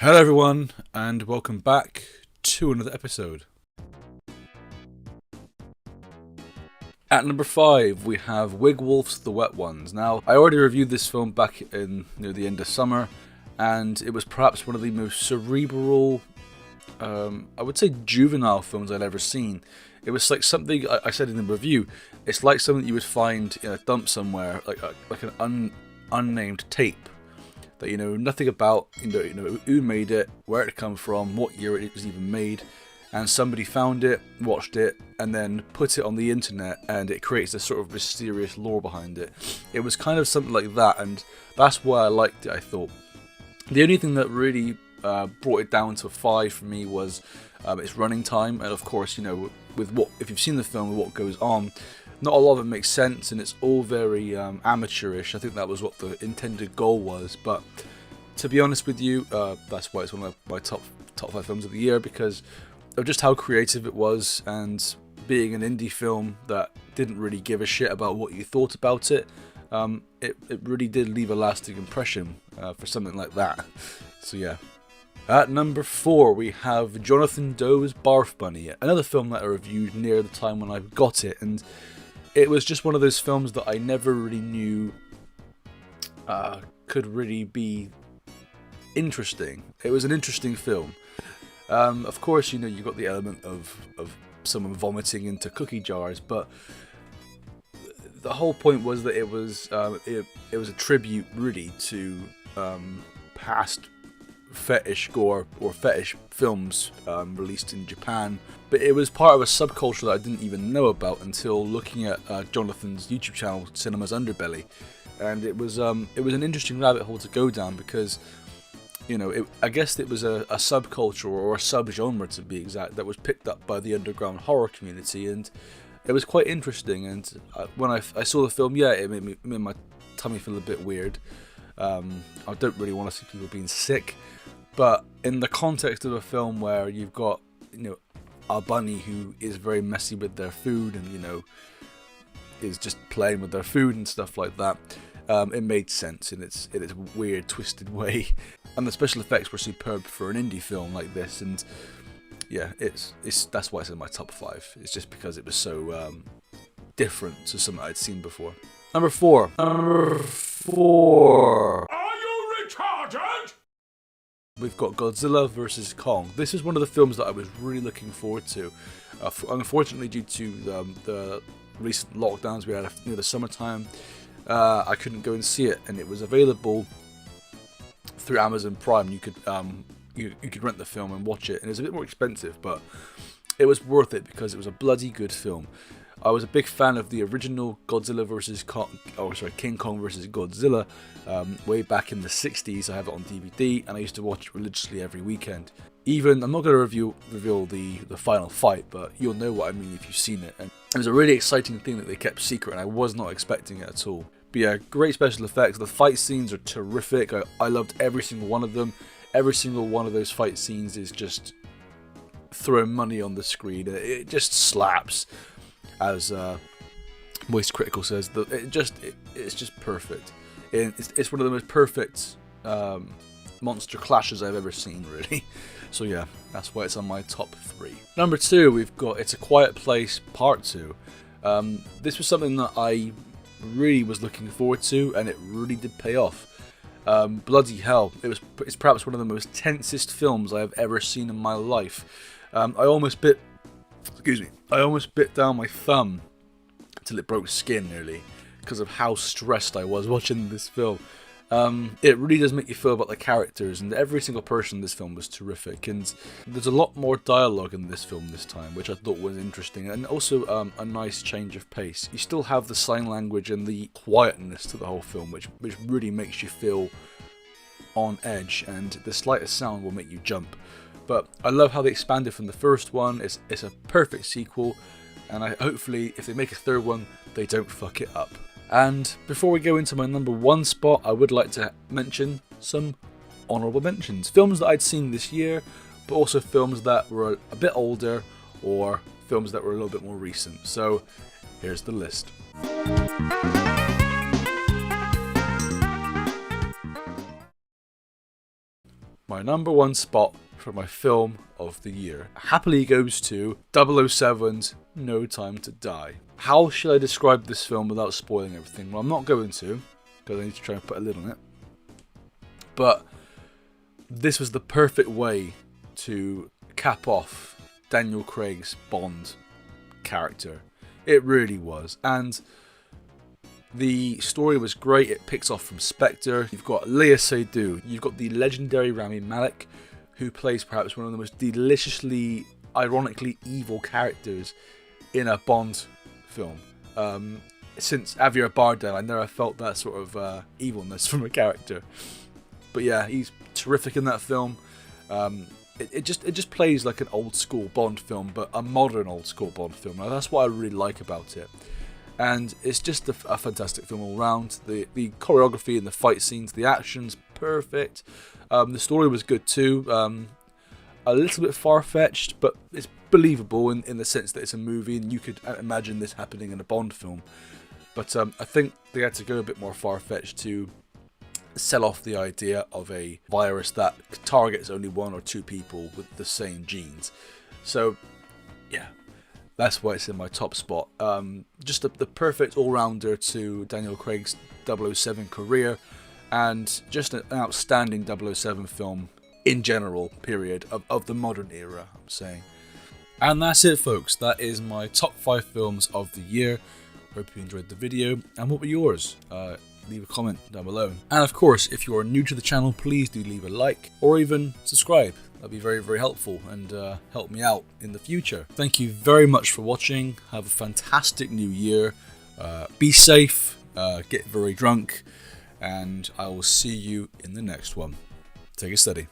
Hello everyone, and welcome back to another episode. At number 5, we have Wigwolf's The Wet Ones. Now, I already reviewed this film back in near the end of summer, and it was perhaps one of the most cerebral, I would say juvenile films I'd ever seen. It was like something, I said in the review, it's like something you would find in a dump somewhere, like an unnamed tape. That you know nothing about, you know who made it, where it come from, what year it was even made, and somebody found it, watched it, and then put it on the internet, and it creates this sort of mysterious lore behind it. It was kind of something like that, and that's why I liked it. I thought the only thing that really brought it down to a 5 for me was its running time, and of course, you know, if you've seen the film, with what goes on. Not a lot of it makes sense, and it's all very amateurish. I think that was what the intended goal was. But to be honest with you, that's why it's one of my top 5 films of the year, because of just how creative it was, and being an indie film that didn't really give a shit about what you thought about it. It really did leave a lasting impression for something like that. So yeah. At number 4, we have Jonathan Doe's Barf Bunny, another film that I reviewed near the time when I got it, and it was just one of those films that I never really knew could really be interesting. It was an interesting film. Of course, you know, you got the element of someone vomiting into cookie jars, but the whole point was that it was a tribute, really, to past fetish gore or fetish films released in Japan, but it was part of a subculture that I didn't even know about until looking at Jonathan's YouTube channel, Cinema's Underbelly, and it was an interesting rabbit hole to go down, because you know, I guess it was a subculture or a subgenre, to be exact, that was picked up by the underground horror community, and it was quite interesting. And when I saw the film, yeah, it made my tummy feel a bit weird. I don't really want to see people being sick, but in the context of a film where you've got, you know, a bunny who is very messy with their food, and you know, is just playing with their food and stuff like that, it made sense in its weird, twisted way, and the special effects were superb for an indie film like this. And yeah, that's why it's in my top 5. It's just because it was so different to something I'd seen before. Number 4. Are you retarded? We've got Godzilla vs. Kong. This is one of the films that I was really looking forward to. Unfortunately, due to the recent lockdowns we had near the summertime, I couldn't go and see it, and it was available through Amazon Prime. You could rent the film and watch it, and it was a bit more expensive, but it was worth it because it was a bloody good film. I was a big fan of the original Godzilla vs. King Kong vs. Godzilla, way back in the 60s. I have it on DVD, and I used to watch it religiously every weekend. I'm not going to reveal the final fight, but you'll know what I mean if you've seen it. And it was a really exciting thing that they kept secret, and I was not expecting it at all. But yeah, great special effects. The fight scenes are terrific. I loved every single one of them. Every single one of those fight scenes is just throwing money on the screen. It just slaps. As Moist Critical says, it's just perfect. It's one of the most perfect monster clashes I've ever seen, really. So yeah, that's why it's on my top 3. Number 2, we've got It's a Quiet Place Part 2. This was something that I really was looking forward to, and it really did pay off. Bloody hell, it's perhaps one of the most tensest films I have ever seen in my life. I almost bit down my thumb till it broke skin nearly, because of how stressed I was watching this film. It really does make you feel about the characters, and every single person in this film was terrific. And there's a lot more dialogue in this film this time, which I thought was interesting, and also a nice change of pace. You still have the sign language and the quietness to the whole film, which really makes you feel on edge, and the slightest sound will make you jump. But I love how they expanded from the first one. It's a perfect sequel, and hopefully if they make a third one, they don't fuck it up. And before we go into my number 1 spot, I would like to mention some honourable mentions. Films that I'd seen this year, but also films that were a bit older, or films that were a little bit more recent. So here's the list. my number one spot for my film of the year happily goes to 007's No Time to Die. How should I describe this film without spoiling everything? Well, I'm not going to, because I need to try and put a lid on it. But this was the perfect way to cap off Daniel Craig's Bond character. It really was. And the story was great. It picks off from Spectre. You've got Léa Seydoux. You've got the legendary Rami Malek, who plays perhaps one of the most deliciously, ironically evil characters in a Bond film. Since Javier Bardem, I never felt that sort of evilness from a character. But yeah, he's terrific in that film. It just plays like an old school Bond film, but a modern old school Bond film. Now, that's what I really like about it. And it's just a fantastic film all round. The choreography and the fight scenes, the action's perfect. The story was good too. A little bit far-fetched, but it's believable in the sense that it's a movie and you could imagine this happening in a Bond film. But I think they had to go a bit more far-fetched to sell off the idea of a virus that targets only one or two people with the same genes. So, yeah. That's why it's in my top spot. Just the perfect all-rounder to Daniel Craig's 007 career, and just an outstanding 007 film in general, period, of the modern era, I'm saying. And that's it, folks. That is my top 5 films of the year. Hope you enjoyed the video. And what were yours? Leave a comment down below. And of course, if you are new to the channel, please do leave a like or even subscribe. That'd be very, very helpful and help me out in the future. Thank you very much for watching. Have a fantastic new year. Be safe, get very drunk, and I will see you in the next one. Take it steady.